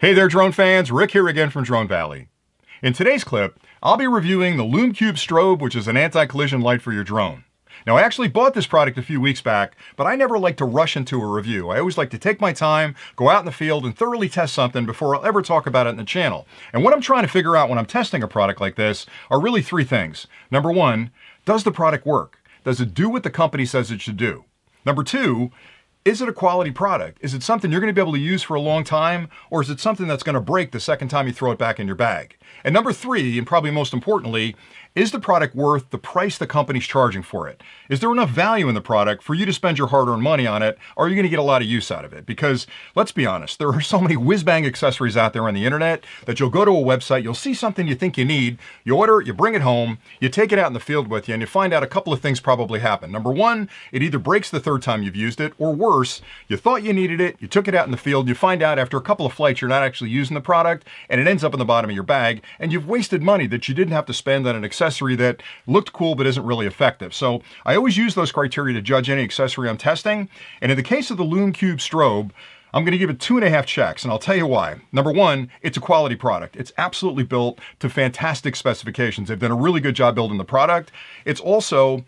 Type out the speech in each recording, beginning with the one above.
Hey there drone fans, Rick here again from Drone Valley. In today's clip, I'll be reviewing the Lumecube Strobe, which is an anti-collision light for your drone. Now I actually bought this product a few weeks back, but I never like to rush into a review. I always like to take my time, go out in the field and thoroughly test something before I'll ever talk about it in the channel. And what I'm trying to figure out when I'm testing a product like this are really three things. Number one, does the product work? Does it do what the company says it should do? Number two, is it a quality product? Is it something you're going to be able to use for a long time, or is it something that's going to break the second time you throw it back in your bag? And number three, and probably most importantly, is the product worth the price the company's charging for it? Is there enough value in the product for you to spend your hard-earned money on it, or are you going to get a lot of use out of it? Because let's be honest, there are so many whiz-bang accessories out there on the internet that you'll go to a website, you'll see something you think you need, you order it, you bring it home, you take it out in the field with you, and you find out a couple of things probably happen. Number one, it either breaks the third time you've used it, or worse, you thought you needed it, you took it out in the field, you find out after a couple of flights you're not actually using the product, and it ends up in the bottom of your bag, and you've wasted money that you didn't have to spend on an accessory that looked cool but isn't really effective. So I always use those criteria to judge any accessory I'm testing, and in the case of the Lumecube Strobe, I'm going to give it 2.5 checks, and I'll tell you why. Number one, it's a quality product. It's absolutely built to fantastic specifications. They've done a really good job building the product. It's also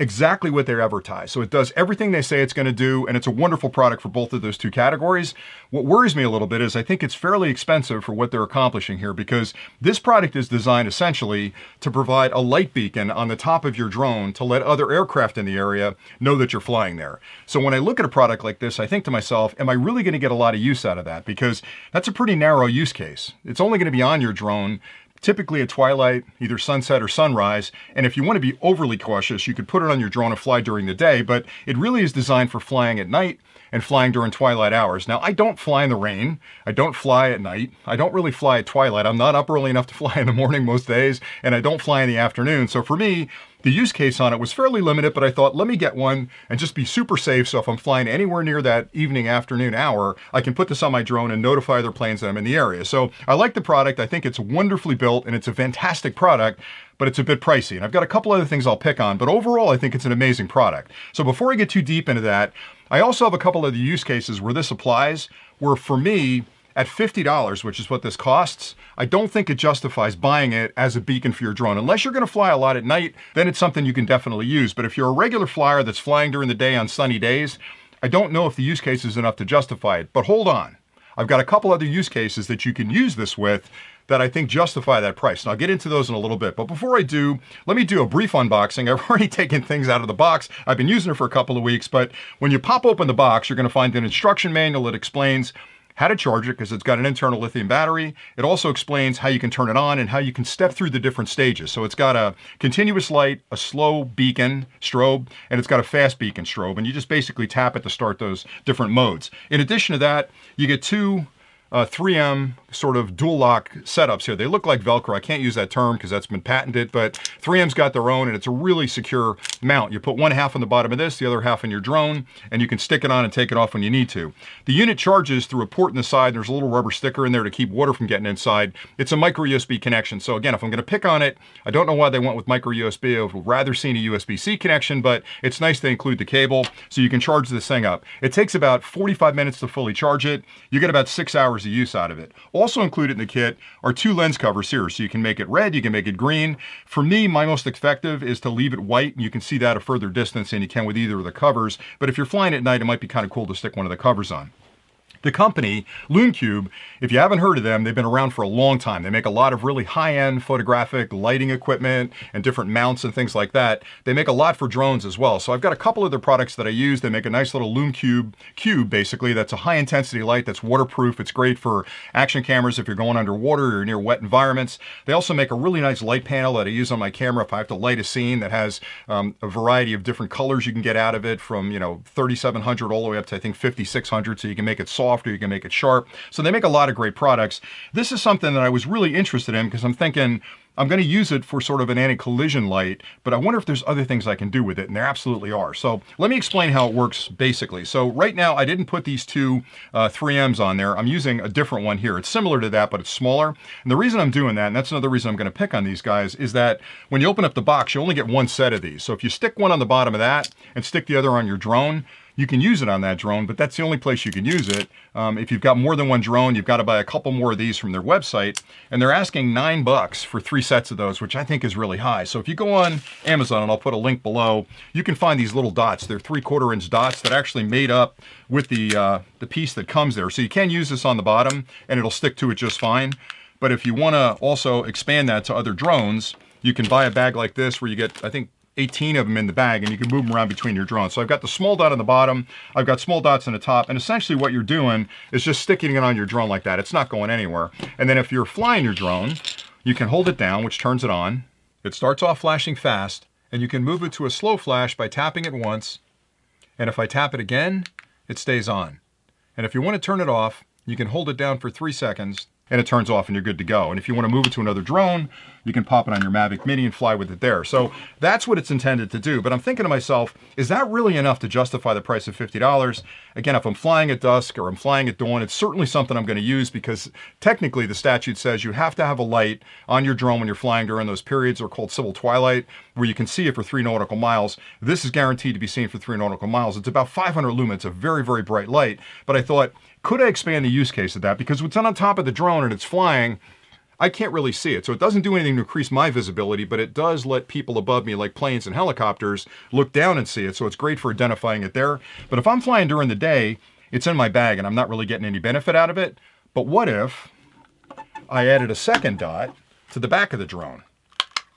exactly what they advertise. So it does everything they say it's going to do, and it's a wonderful product for both of those two categories. What worries me a little bit is I think it's fairly expensive for what they're accomplishing here, because this product is designed essentially to provide a light beacon on the top of your drone to let other aircraft in the area know that you're flying there. So when I look at a product like this, I think to myself, am I really going to get a lot of use out of that? Because that's a pretty narrow use case. It's only going to be on your drone typically at twilight, either sunset or sunrise, and if you want to be overly cautious, you could put it on your drone and fly during the day, but it really is designed for flying at night and flying during twilight hours. Now, I don't fly in the rain, I don't fly at night, I don't really fly at twilight, I'm not up early enough to fly in the morning most days, and I don't fly in the afternoon, so for me, the use case on it was fairly limited, but I thought, let me get one and just be super safe, so if I'm flying anywhere near that evening, afternoon hour, I can put this on my drone and notify other planes that I'm in the area. So I like the product, I think it's wonderfully built, and it's a fantastic product, but it's a bit pricey. And I've got a couple other things I'll pick on, but overall, I think it's an amazing product. So before I get too deep into that, I also have a couple of the use cases where this applies, where for me, at $50, which is what this costs, I don't think it justifies buying it as a beacon for your drone. Unless you're going to fly a lot at night, then it's something you can definitely use. But if you're a regular flyer that's flying during the day on sunny days, I don't know if the use case is enough to justify it. But hold on. I've got a couple other use cases that you can use this with that I think justify that price. And I'll get into those in a little bit. But before I do, let me do a brief unboxing. I've already taken things out of the box. I've been using it for a couple of weeks, but when you pop open the box, you're going to find an instruction manual that explains how to charge it, because it's got an internal lithium battery. It also explains how you can turn it on and how you can step through the different stages. So it's got a continuous light, a slow beacon strobe, and it's got a fast beacon strobe. And you just basically tap it to start those different modes. In addition to that, you get two 3M sort of dual lock setups here. They look like Velcro. I can't use that term because that's been patented, but 3M's got their own, and it's a really secure mount. You put one half on the bottom of this, the other half on your drone, and you can stick it on and take it off when you need to. The unit charges through a port in the side. There's a little rubber sticker in there to keep water from getting inside. It's a micro USB connection. So again, if I'm going to pick on it, I don't know why they went with micro USB. I would rather seen a USB-C connection, but it's nice to include the cable so you can charge this thing up. It takes about 45 minutes to fully charge it. You get about 6 hours of use out of it. Also included in the kit are two lens covers here, so you can make it red, you can make it green. For me, my most effective is to leave it white, and you can see that a further distance than you can with either of the covers. But if you're flying at night, it might be kind of cool to stick one of the covers on. The company, Lumecube, if you haven't heard of them, they've been around for a long time. They make a lot of really high-end photographic lighting equipment and different mounts and things like that. They make a lot for drones as well. So I've got a couple of their products that I use. They make a nice little Lumecube cube, basically. That's a high-intensity light that's waterproof. It's great for action cameras if you're going underwater or near wet environments. They also make a really nice light panel that I use on my camera if I have to light a scene that has a variety of different colors you can get out of it, from 3700 all the way up to I think 5600, so you can make it soft or you can make it sharp. So they make a lot of great products. This is something that I was really interested in because I'm thinking I'm going to use it for sort of an anti-collision light, but I wonder if there's other things I can do with it, and there absolutely are. So let me explain how it works basically. So right now I didn't put these two 3Ms on there. I'm using a different one here. It's similar to that, but it's smaller. And the reason I'm doing that, and that's another reason I'm going to pick on these guys, is that when you open up the box, you only get one set of these. So if you stick one on the bottom of that and stick the other on your drone, you can use it on that drone, but that's the only place you can use it. If you've got more than one drone, you've got to buy a couple more of these from their website, and they're asking $9 for 3 sets of those, which I think is really high. So if you go on Amazon, and I'll put a link below, you can find these little dots. They're 3/4 inch dots that are actually made up with the piece that comes there. So you can use this on the bottom, and it'll stick to it just fine. But if you want to also expand that to other drones, you can buy a bag like this where you get, I think, 18 of them in the bag, and you can move them around between your drones. So I've got the small dot on the bottom, I've got small dots on the top, and essentially what you're doing is just sticking it on your drone like that. It's not going anywhere. And then if you're flying your drone, you can hold it down, which turns it on. It starts off flashing fast, and you can move it to a slow flash by tapping it once. And if I tap it again, it stays on. And if you want to turn it off, you can hold it down for 3 seconds, and it turns off and you're good to go. And if you want to move it to another drone, you can pop it on your Mavic Mini and fly with it there. So that's what it's intended to do. But I'm thinking to myself, is that really enough to justify the price of $50? Again, if I'm flying at dusk or I'm flying at dawn, it's certainly something I'm going to use, because technically the statute says you have to have a light on your drone when you're flying during those periods, they're called civil twilight, where you can see it for 3 nautical miles. This is guaranteed to be seen for 3 nautical miles. It's about 500 lumens. It's a very, very bright light. But I thought, could I expand the use case of that? Because what's on top of the drone and it's flying, I can't really see it. So it doesn't do anything to increase my visibility, but it does let people above me, like planes and helicopters, look down and see it. So it's great for identifying it there. But if I'm flying during the day, it's in my bag and I'm not really getting any benefit out of it. But what if I added a second dot to the back of the drone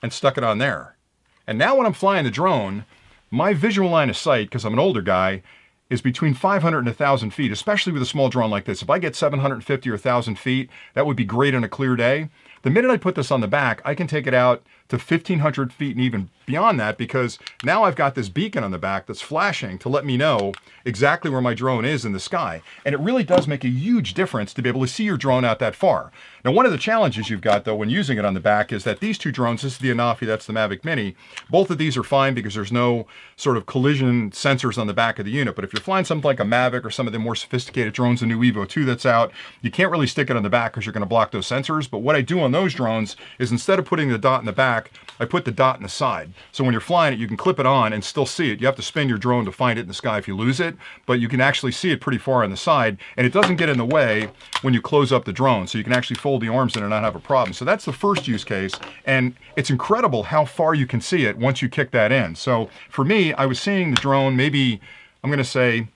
and stuck it on there? And now when I'm flying the drone, my visual line of sight, because I'm an older guy, is between 500 and 1,000 feet, especially with a small drone like this. If I get 750 or 1,000 feet, that would be great on a clear day. The minute I put this on the back, I can take it out to 1,500 feet and even beyond that, because now I've got this beacon on the back that's flashing to let me know exactly where my drone is in the sky. And it really does make a huge difference to be able to see your drone out that far. Now, one of the challenges you've got, though, when using it on the back is that these 2 drones, this is the Anafi, that's the Mavic Mini, both of these are fine because there's no sort of collision sensors on the back of the unit. But if you're flying something like a Mavic or some of the more sophisticated drones, the new Evo 2 that's out, you can't really stick it on the back because you're going to block those sensors. But what I do on those drones is, instead of putting the dot in the back, I put the dot in the side. So when you're flying it, you can clip it on and still see it. You have to spin your drone to find it in the sky if you lose it, but you can actually see it pretty far on the side, and it doesn't get in the way when you close up the drone. So you can actually fold the arms in and not have a problem. So that's the first use case, and it's incredible how far you can see it once you kick that in. So for me, I was seeing the drone maybe, I'm going to say,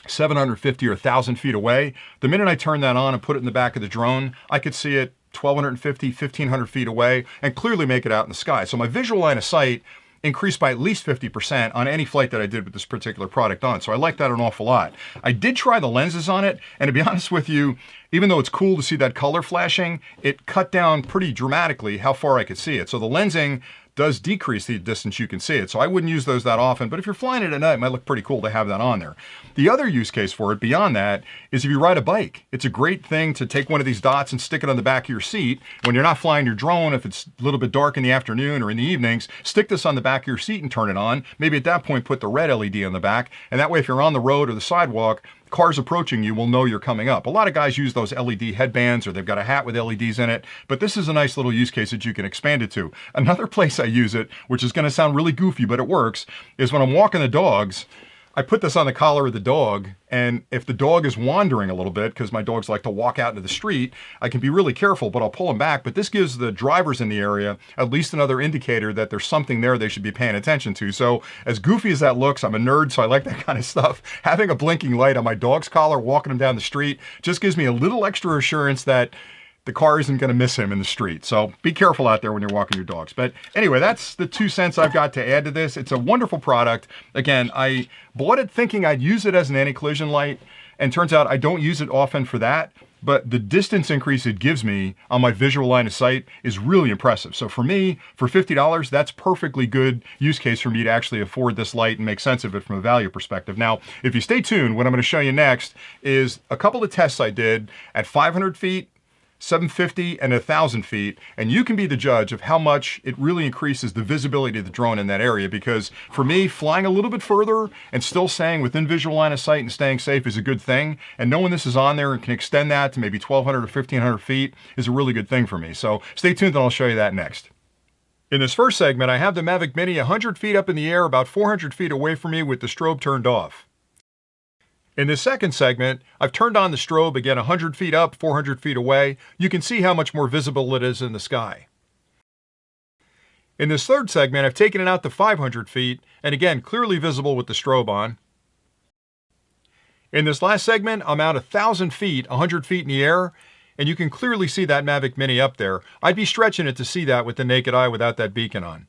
750 or 1,000 feet away. The minute I turned that on and put it in the back of the drone, I could see it 1,250, 1,500 feet away and clearly make it out in the sky. So my visual line of sight increased by at least 50% on any flight that I did with this particular product on. So I like that an awful lot. I did try the lenses on it, and to be honest with you, even though it's cool to see that color flashing, it cut down pretty dramatically how far I could see it. So the lensing does decrease the distance you can see it. So I wouldn't use those that often, but if you're flying it at night, it might look pretty cool to have that on there. The other use case for it beyond that is if you ride a bike. It's a great thing to take one of these dots and stick it on the back of your seat. When you're not flying your drone, if it's a little bit dark in the afternoon or in the evenings, stick this on the back of your seat and turn it on. Maybe at that point, put the red LED on the back. And that way, if you're on the road or the sidewalk, cars approaching you will know you're coming up. A lot of guys use those LED headbands, or they've got a hat with LEDs in it, but this is a nice little use case that you can expand it to. Another place I use it, which is going to sound really goofy, but it works, is when I'm walking the dogs. I put this on the collar of the dog, and if the dog is wandering a little bit, because my dogs like to walk out into the street, I can be really careful, but I'll pull them back. But this gives the drivers in the area at least another indicator that there's something there they should be paying attention to. So as goofy as that looks, I'm a nerd, so I like that kind of stuff. Having a blinking light on my dog's collar, walking him down the street, just gives me a little extra assurance that the car isn't going to miss him in the street. So be careful out there when you're walking your dogs. But anyway, that's the 2 cents I've got to add to this. It's a wonderful product. Again, I bought it thinking I'd use it as an anti-collision light, and turns out I don't use it often for that. But the distance increase it gives me on my visual line of sight is really impressive. So for me, for $50, that's perfectly good use case for me to actually afford this light and make sense of it from a value perspective. Now, if you stay tuned, what I'm going to show you next is a couple of tests I did at 500 feet, 750 and 1,000 feet, and you can be the judge of how much it really increases the visibility of the drone in that area. Because for me, flying a little bit further and still staying within visual line of sight and staying safe is a good thing. And knowing this is on there and can extend that to maybe 1,200 or 1,500 feet is a really good thing for me. So stay tuned and I'll show you that next. In this first segment, I have the Mavic Mini 100 feet up in the air, about 400 feet away from me with the strobe turned off. In this second segment, I've turned on the strobe again 100 feet up, 400 feet away. You can see how much more visible it is in the sky. In this third segment, I've taken it out to 500 feet, and again, clearly visible with the strobe on. In this last segment, I'm out 1,000 feet, 100 feet in the air, and you can clearly see that Mavic Mini up there. I'd be stretching it to see that with the naked eye without that beacon on.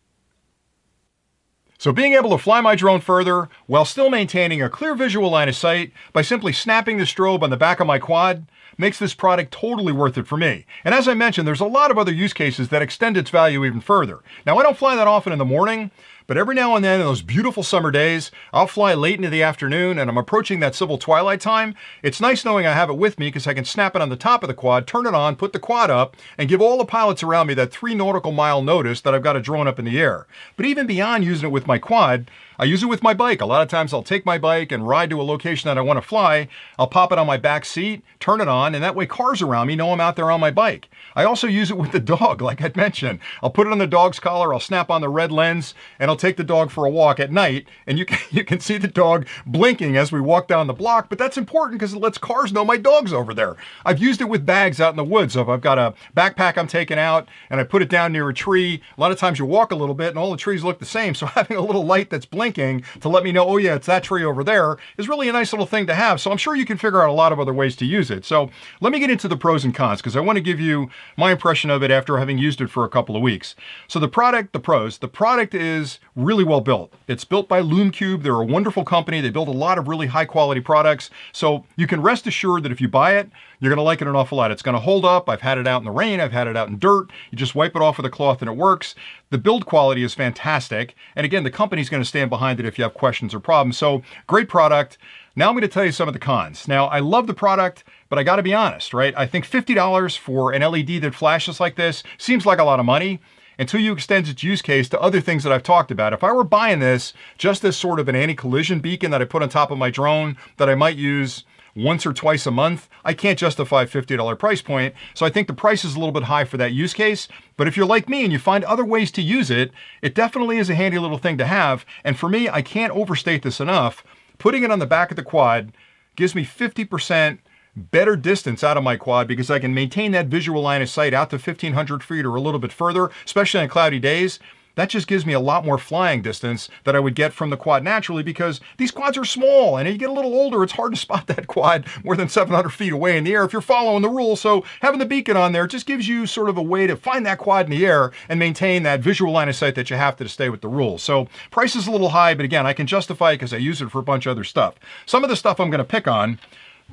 So being able to fly my drone further while still maintaining a clear visual line of sight by simply snapping the strobe on the back of my quad makes this product totally worth it for me. And as I mentioned, there's a lot of other use cases that extend its value even further. Now, I don't fly that often in the morning, but every now and then in those beautiful summer days, I'll fly late into the afternoon and I'm approaching that civil twilight time. It's nice knowing I have it with me because I can snap it on the top of the quad, turn it on, put the quad up, and give all the pilots around me that 3 nautical mile notice that I've got a drone up in the air. But even beyond using it with my quad, I use it with my bike. A lot of times I'll take my bike and ride to a location that I want to fly. I'll pop it on my back seat, turn it on, and that way cars around me know I'm out there on my bike. I also use it with the dog, like I'd mentioned. I'll put it on the dog's collar, I'll snap on the red lens, and I'll take the dog for a walk at night, and you can see the dog blinking as we walk down the block, but that's important because it lets cars know my dog's over there. I've used it with bags out in the woods. So if I've got a backpack I'm taking out, and I put it down near a tree, a lot of times you walk a little bit, and all the trees look the same, so having a little light that's blinking to let me know, oh yeah, it's that tree over there, is really a nice little thing to have. So I'm sure you can figure out a lot of other ways to use it. So let me get into the pros and cons because I want to give you my impression of it after having used it for a couple of weeks. So the product, the pros, the product is really well built. It's built by Lumecube. They're a wonderful company. They build a lot of really high quality products. So you can rest assured that if you buy it, you're going to like it an awful lot. It's going to hold up. I've had it out in the rain. I've had it out in dirt. You just wipe it off with a cloth and it works. The build quality is fantastic. And again, the company's going to stand behind it if you have questions or problems. So great product. Now I'm going to tell you some of the cons. Now, I love the product, but I got to be honest, right? I think $50 for an LED that flashes like this seems like a lot of money until you extend its use case to other things that I've talked about. If I were buying this just as sort of an anti-collision beacon that I put on top of my drone that I might use once or twice a month, I can't justify a $50 price point. So I think the price is a little bit high for that use case. But if you're like me and you find other ways to use it, it definitely is a handy little thing to have. And for me, I can't overstate this enough. Putting it on the back of the quad gives me 50% better distance out of my quad because I can maintain that visual line of sight out to 1,500 feet or a little bit further, especially on cloudy days. That just gives me a lot more flying distance that I would get from the quad naturally because these quads are small, and as you get a little older, it's hard to spot that quad more than 700 feet away in the air if you're following the rules. So having the beacon on there just gives you sort of a way to find that quad in the air and maintain that visual line of sight that you have to stay with the rules. So price is a little high, but again, I can justify it because I use it for a bunch of other stuff. Some of the stuff I'm going to pick on,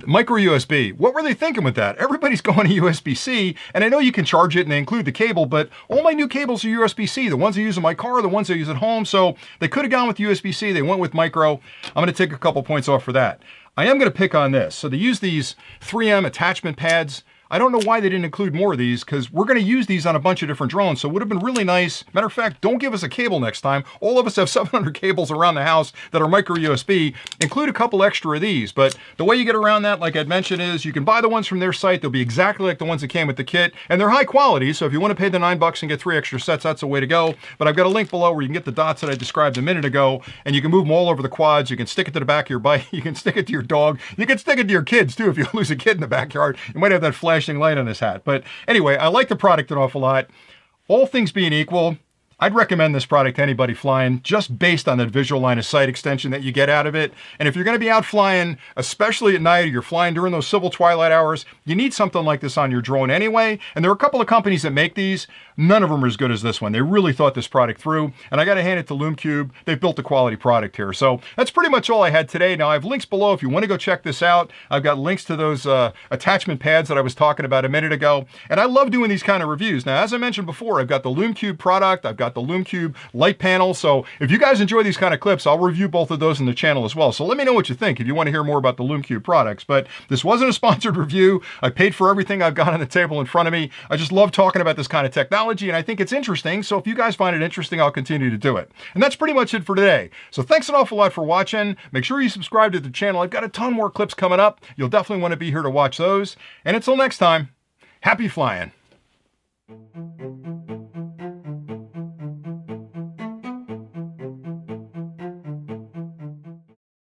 micro USB. What were they thinking with that? Everybody's going to USB-C, and I know you can charge it and they include the cable, but all my new cables are USB-C. The ones I use in my car, the ones I use at home, so they could have gone with USB-C. They went with micro. I'm going to take a couple points off for that. I am going to pick on this. So they use these 3M attachment pads. I don't know why they didn't include more of these because we're going to use these on a bunch of different drones. So it would have been really nice. Matter of fact, don't give us a cable next time. All of us have 700 cables around the house that are micro USB. Include a couple extra of these. But the way you get around that, like I'd mentioned, is you can buy the ones from their site. They'll be exactly like the ones that came with the kit. And they're high quality. So if you want to pay the $9 and get 3 extra sets, that's the way to go. But I've got a link below where you can get the dots that I described a minute ago. And you can move them all over the quads. You can stick it to the back of your bike. You can stick it to your dog. You can stick it to your kids too. If you lose a kid in the backyard, you might have that flashing light on his hat. But anyway, I like the product an awful lot. All things being equal, I'd recommend this product to anybody flying just based on that visual line of sight extension that you get out of it. And if you're going to be out flying, especially at night, or you're flying during those civil twilight hours, you need something like this on your drone anyway. And there are a couple of companies that make these. None of them are as good as this one. They really thought this product through. And I got to hand it to Lumecube. They've built a quality product here. So that's pretty much all I had today. Now I have links below if you want to go check this out. I've got links to those attachment pads that I was talking about a minute ago. And I love doing these kind of reviews. Now, as I mentioned before, I've got the Lumecube product. I've got the Lumecube light panel. So if you guys enjoy these kind of clips, I'll review both of those in the channel as well. So let me know what you think if you want to hear more about the Lumecube products. But this wasn't a sponsored review. I paid for everything I've got on the table in front of me. I just love talking about this kind of technology, and I think it's interesting. So if you guys find it interesting, I'll continue to do it. And that's pretty much it for today. So thanks an awful lot for watching. Make sure you subscribe to the channel. I've got a ton more clips coming up. You'll definitely want to be here to watch those. And until next time, happy flying.